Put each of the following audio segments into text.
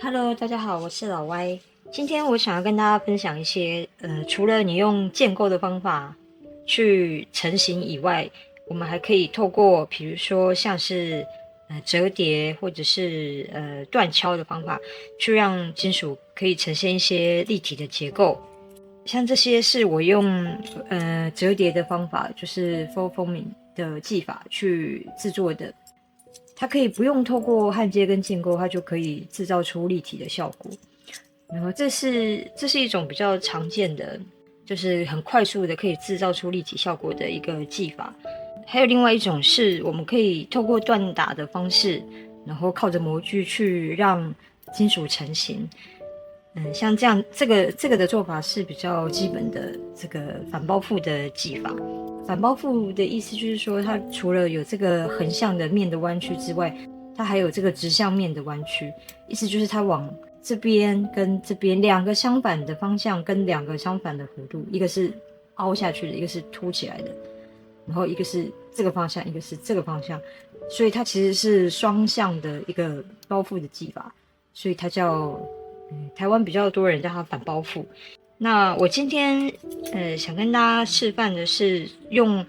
Hello，大家好，我是老歪。今天我想要跟大家分享一些，除了你用建构的方法去成型以外，我们还可以透过，比如说像是折叠或者是锻敲的方法，去让金属可以呈现一些立体的结构。像这些是我用折叠的方法，就是 fold forming 的技法去制作的。它可以不用透过焊接跟建构，它就可以制造出立体的效果。然后这是一种比较常见的，就是很快速的可以制造出立体效果的一个技法。还有另外一种是我们可以透过锻打的方式，然后靠着模具去让金属成型。像这样，这个的做法是比较基本的这个反包覆的技法。反包覆的意思就是说，它除了有这个横向的面的弯曲之外，它还有这个直向面的弯曲。意思就是它往这边跟这边两个相反的方向，跟两个相反的弧度，一个是凹下去的，一个是凸起来的，然后一个是这个方向，一个是这个方向，所以它其实是双向的一个包覆的技法，所以它叫台湾比较多人叫它反包覆。那我今天想跟大家示范的是用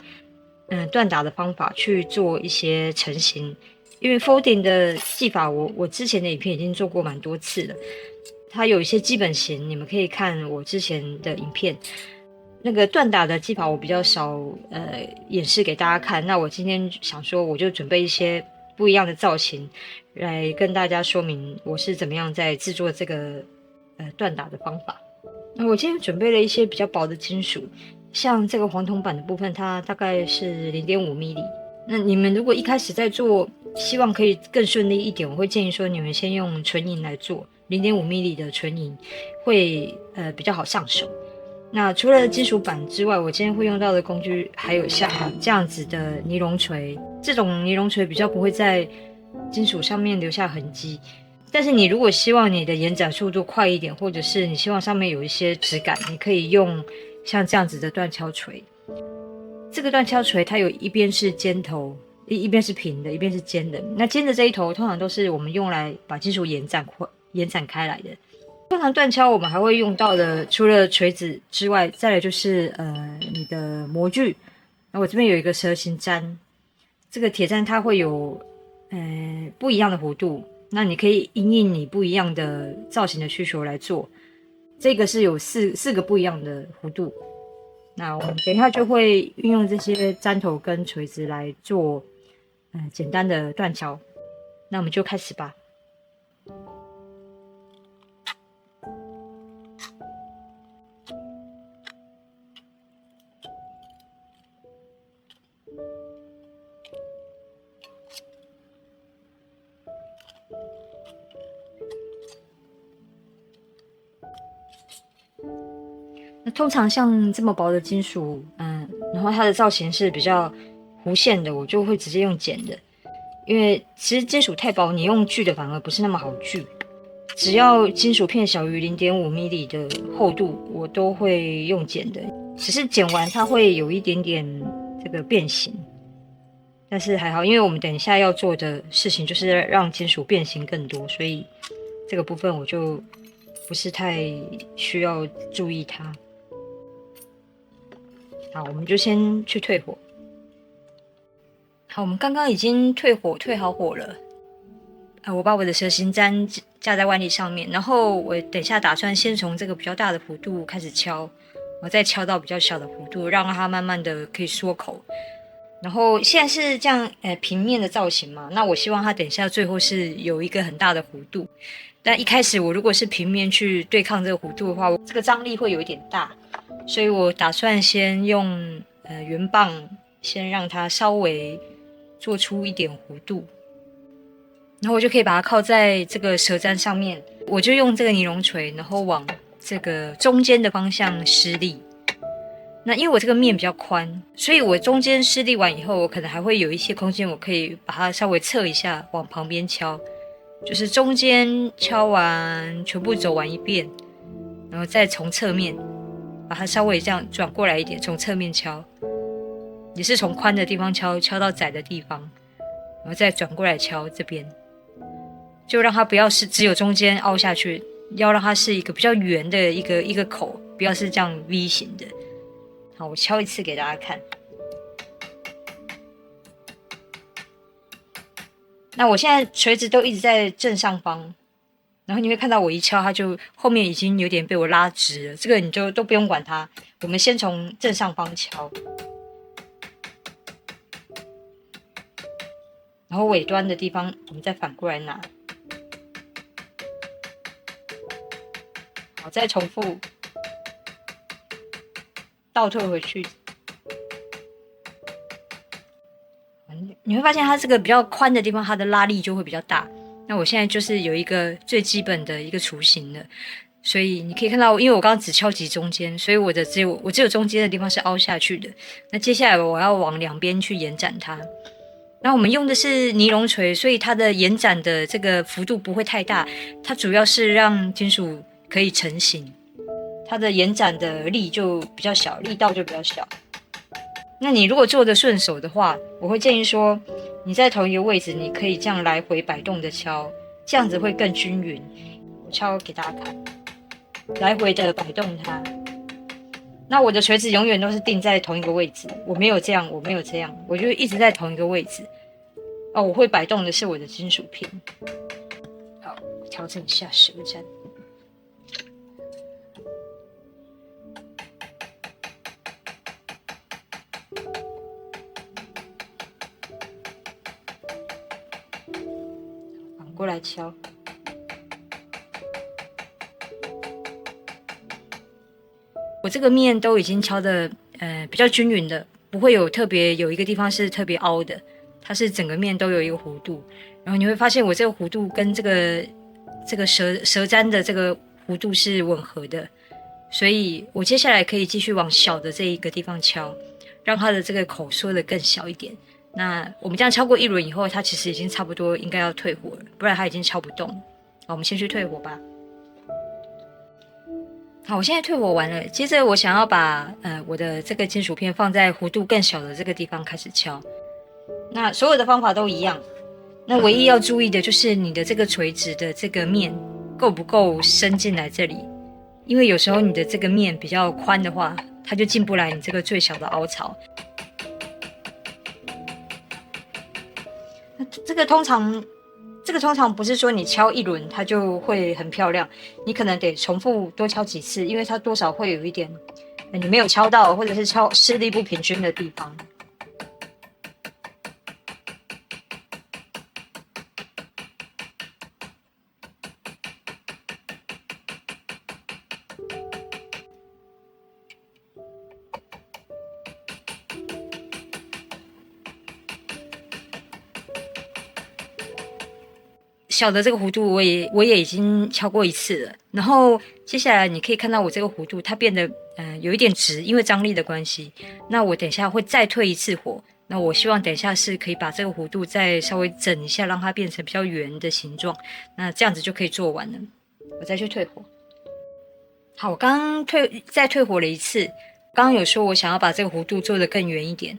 锻打的方法去做一些成型，因为 folding 的技法我之前的影片已经做过蛮多次了，它有一些基本型，你们可以看我之前的影片。那个锻打的技法我比较少演示给大家看，那我今天想说我就准备一些不一样的造型来跟大家说明我是怎么样在制作这个锻打的方法。那我今天准备了一些比较薄的金属，像这个黄铜板的部分，它大概是0.5mm。那你们如果一开始在做，希望可以更顺利一点，我会建议说你们先用纯银来做0.5mm的纯银，会比较好上手。那除了金属板之外，我今天会用到的工具还有像这样子的尼龙锤，这种尼龙锤比较不会在金属上面留下痕迹。但是你如果希望你的延展速度快一点，或者是你希望上面有一些质感，你可以用像这样子的锻敲锤。这个锻敲锤它有一边是尖头，一边是平的，一边是尖的。那尖的这一头通常都是我们用来把金属延展开来的。通常锻敲我们还会用到的，除了锤子之外，再来就是你的模具。那我这边有一个蛇形砧，这个铁砧它会有不一样的弧度，那你可以因应你不一样的造型的需求来做。这个是有四个不一样的弧度。那我们等一下就会运用这些砧头跟锤子来做简单的锻敲。那我们就开始吧。那通常像这么薄的金属，然后它的造型是比较弧线的，我就会直接用剪的，因为其实金属太薄，你用锯的反而不是那么好锯。只要金属片小于0.5mm的厚度，我都会用剪的。只是剪完它会有一点点这个变形，但是还好，因为我们等一下要做的事情就是让金属变形更多，所以这个部分我就不是太需要注意它。好，我们就先去退火。好，我们刚刚已经退好火了。我把我的蛇形砧架在碗里上面，然后我等一下打算先从这个比较大的弧度开始敲，我再敲到比较小的弧度，让它慢慢的可以缩口。然后现在是这样平面的造型嘛，那我希望它等一下最后是有一个很大的弧度。但一开始我如果是平面去对抗这个弧度的话，这个张力会有一点大，所以我打算先用圆棒先让它稍微做出一点弧度，然后我就可以把它靠在这个蛇砧上面，我就用这个尼龙锤，然后往这个中间的方向施力。那因为我这个面比较宽，所以我中间施力完以后，我可能还会有一些空间，我可以把它稍微侧一下，往旁边敲，就是中间敲完全部走完一遍，然后再从侧面把它稍微这样转过来一点，从侧面敲，也是从宽的地方敲到窄的地方，然后再转过来敲这边。就让它不要是只有中间凹下去，要让它是一个比较圆的一个口，不要是这样 V 型的。好，我敲一次给大家看。那我现在锤子都一直在正上方，然后你会看到我一敲，它就后面已经有点被我拉直了。这个你就都不用管它，我们先从正上方敲，然后尾端的地方我们再反过来拿。好，再重复倒退回去。你会发现它这个比较宽的地方，它的拉力就会比较大。那我现在就是有一个最基本的一个雏形了，所以你可以看到，因为我刚刚只敲击中间，所以我只有中间的地方是凹下去的。那接下来我要往两边去延展它。那我们用的是尼龙锤，所以它的延展的这个幅度不会太大，它主要是让金属可以成型，它的延展的力就比较小，力道就比较小。那你如果做的顺手的话，我会建议说，你在同一个位置，你可以这样来回摆动的敲，这样子会更均匀。我敲给大家看，来回的摆动它。那我的锤子永远都是定在同一个位置，我没有这样，我就一直在同一个位置。哦，我会摆动的是我的金属片。好，调整一下舌战。过来敲，我这个面都已经敲的比较均匀的，不会有特别有一个地方是特别凹的，它是整个面都有一个弧度。然后你会发现我这个弧度跟这个舌砧的这个弧度是吻合的，所以我接下来可以继续往小的这一个地方敲，让它的这个口缩的更小一点。那我们这样敲过一轮以后，它其实已经差不多应该要退火了，不然它已经敲不动。好，我们先去退火吧。好，我现在退火完了，接着我想要把我的这个金属片放在弧度更小的这个地方开始敲。那所有的方法都一样，那唯一要注意的就是你的这个锤子的这个面够不够伸进来这里，因为有时候你的这个面比较宽的话，它就进不来你这个最小的凹槽。这个通常不是说你敲一轮它就会很漂亮，你可能得重复多敲几次，因为它多少会有一点你没有敲到，或者是敲施力不平均的地方。小的这个弧度我也已经敲过一次了，然后接下来你可以看到我这个弧度它变得有一点直，因为张力的关系。那我等一下会再退一次火，那我希望等一下是可以把这个弧度再稍微整一下，让它变成比较圆的形状，那这样子就可以做完了。我再去退火。好，我刚刚再退火了一次，刚刚有说我想要把这个弧度做得更圆一点。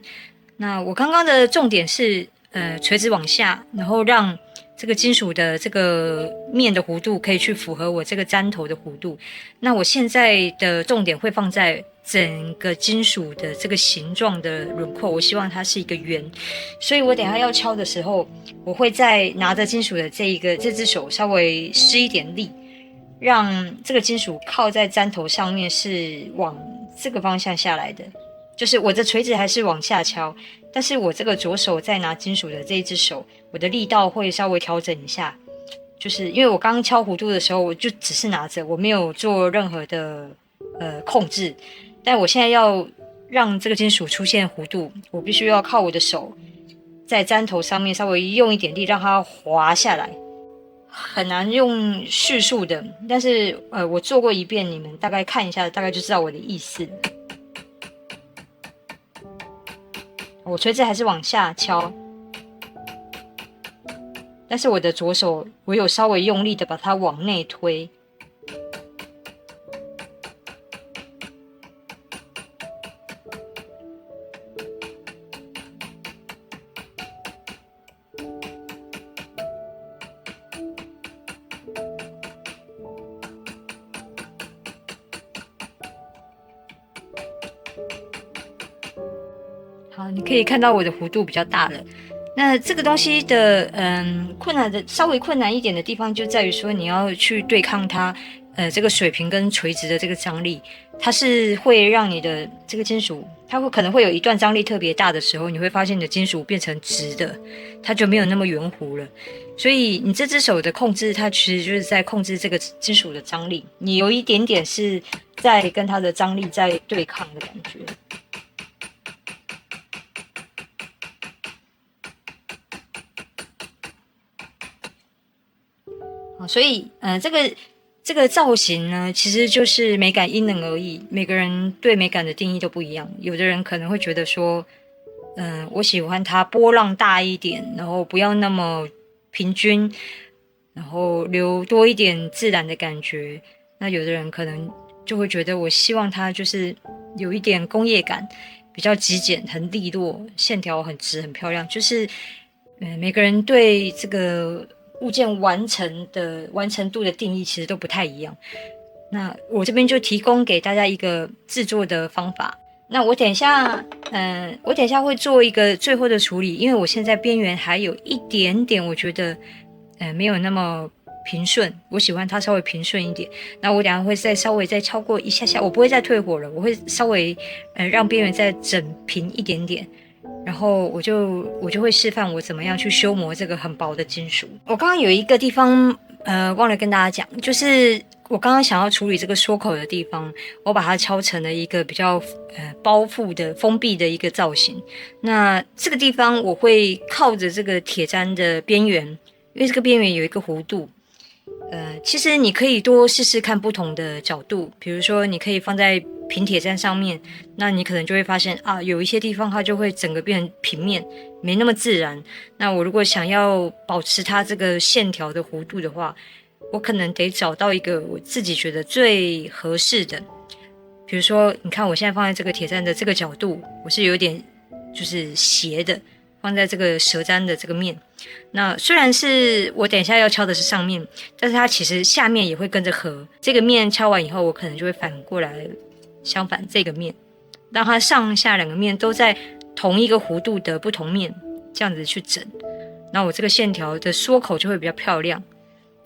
那我刚刚的重点是垂直往下，然后让这个金属的这个面的弧度可以去符合我这个砧头的弧度。那我现在的重点会放在整个金属的这个形状的轮廓，我希望它是一个圆，所以我等一下要敲的时候，我会再拿着金属的这只手稍微施一点力，让这个金属靠在砧头上面是往这个方向下来的，就是我的锤子还是往下敲，但是我这个左手在拿金属的这一只手，我的力道会稍微调整一下，就是因为我刚刚敲弧度的时候，我就只是拿着，我没有做任何的控制，但我现在要让这个金属出现弧度，我必须要靠我的手在砧头上面稍微用一点力，让它滑下来。很难用叙述的，但是我做过一遍，你们大概看一下，大概就知道我的意思。我锤子还是往下敲，但是我的左手我有稍微用力的把它往内推。好，你可以看到我的弧度比较大了。那这个东西的稍微困难一点的地方就在于说，你要去对抗它这个水平跟垂直的这个张力，它是会让你的这个金属，它可能会有一段张力特别大的时候，你会发现你的金属变成直的，它就没有那么圆弧了。所以你这只手的控制，它其实就是在控制这个金属的张力，你有一点点是在跟它的张力在对抗的感觉。所以这个造型呢，其实就是美感因人而异，每个人对美感的定义都不一样。有的人可能会觉得说，我喜欢它波浪大一点，然后不要那么平均，然后留多一点自然的感觉。那有的人可能就会觉得，我希望它就是有一点工业感，比较极简、很利落，线条很直、很漂亮。就是每个人对这个物件完成度的定义其实都不太一样。那我这边就提供给大家一个制作的方法。那我等一下会做一个最后的处理，因为我现在边缘还有一点点，我觉得没有那么平顺，我喜欢它稍微平顺一点。那我等一下会稍微再超过一下下，我不会再退火了，我会稍微让边缘再整平一点点。然后我就会示范我怎么样去修磨这个很薄的金属。我刚刚有一个地方忘了跟大家讲，就是我刚刚想要处理这个缩口的地方，我把它敲成了一个比较包覆的封闭的一个造型。那这个地方我会靠着这个铁砧的边缘，因为这个边缘有一个弧度。其实你可以多试试看不同的角度，比如说你可以放在平铁砧上面，那你可能就会发现啊，有一些地方它就会整个变成平面，没那么自然。那我如果想要保持它这个线条的弧度的话，我可能得找到一个我自己觉得最合适的。比如说，你看我现在放在这个铁砧的这个角度，我是有点就是斜的，放在这个舌砧的这个面。那虽然是我等一下要敲的是上面，但是它其实下面也会跟着合。这个面敲完以后，我可能就会反过来，相反这个面，让它上下两个面都在同一个弧度的不同面，这样子去整。那我这个线条的缩口就会比较漂亮。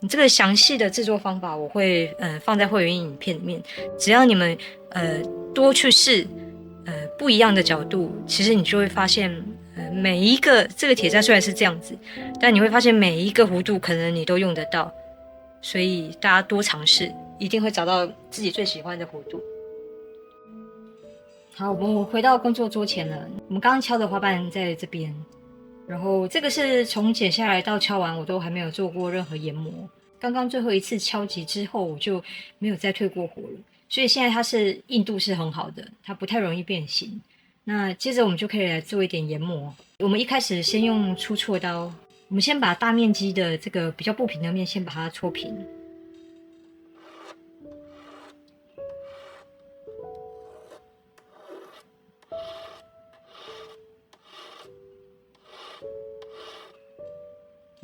你这个详细的制作方法，我会放在会员影片里面。只要你们多去试不一样的角度，其实你就会发现。每一个这个铁砧虽然是这样子，但你会发现每一个弧度可能你都用得到，所以大家多尝试，一定会找到自己最喜欢的弧度。好，我们回到工作桌前了。我们刚刚敲的花瓣在这边，然后这个是从剪下来到敲完，我都还没有做过任何研磨。刚刚最后一次敲击之后，我就没有再退过火了，所以现在它是硬度是很好的，它不太容易变形。那接着我们就可以来做一点研磨。我们一开始先用粗锉刀，我们先把大面积的这个比较不平的面先把它搓平。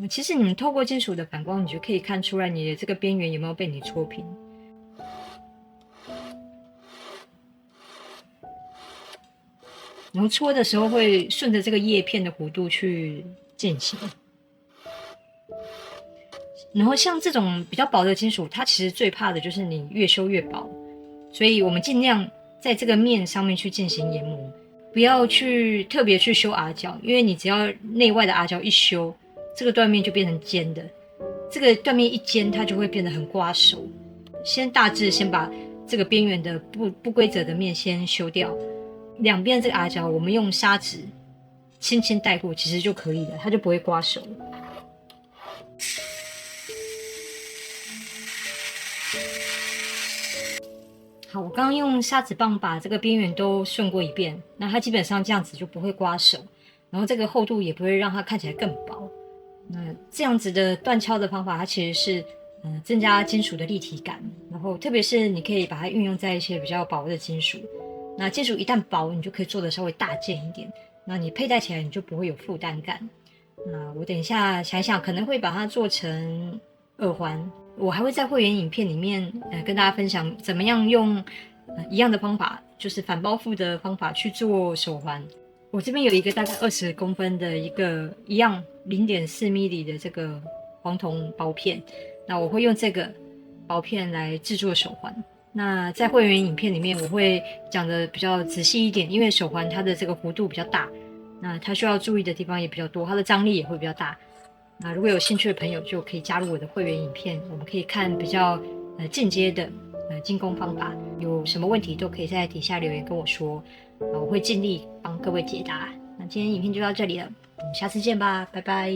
其实你们透过金属的反光，你就可以看出来你的这个边缘有没有被你搓平。然后搓的时候会顺着这个叶片的弧度去进行。然后像这种比较薄的金属，它其实最怕的就是你越修越薄，所以我们尽量在这个面上面去进行研磨，不要去特别去修R角，因为你只要内外的R角一修，这个断面就变成尖的，这个断面一尖，它就会变得很刮手。大致先把这个边缘的不规则的面先修掉。两边这个R角，我们用砂纸轻轻带过，其实就可以了，它就不会刮手。好，我刚刚用砂纸棒把这个边缘都顺过一遍，那它基本上这样子就不会刮手，然后这个厚度也不会让它看起来更薄。那这样子的断敲的方法，它其实是增加金属的立体感，然后特别是你可以把它运用在一些比较薄的金属。那金属一旦薄，你就可以做的稍微大件一点，那你佩戴起来你就不会有负担感。那我等一下想一想，可能会把它做成耳环。我还会在会员影片里面跟大家分享怎么样用一样的方法，就是反包覆的方法去做手环。我这边有一个大概20公分的一样0.4mm的这个黄铜薄片，那我会用这个薄片来制作手环。那在会员影片里面我会讲的比较仔细一点，因为手环它的这个弧度比较大，那它需要注意的地方也比较多，它的张力也会比较大。那如果有兴趣的朋友就可以加入我的会员影片，我们可以看比较进阶的精工方法。有什么问题都可以在底下留言跟我说，我会尽力帮各位解答。那今天影片就到这里了，我们下次见吧，拜拜。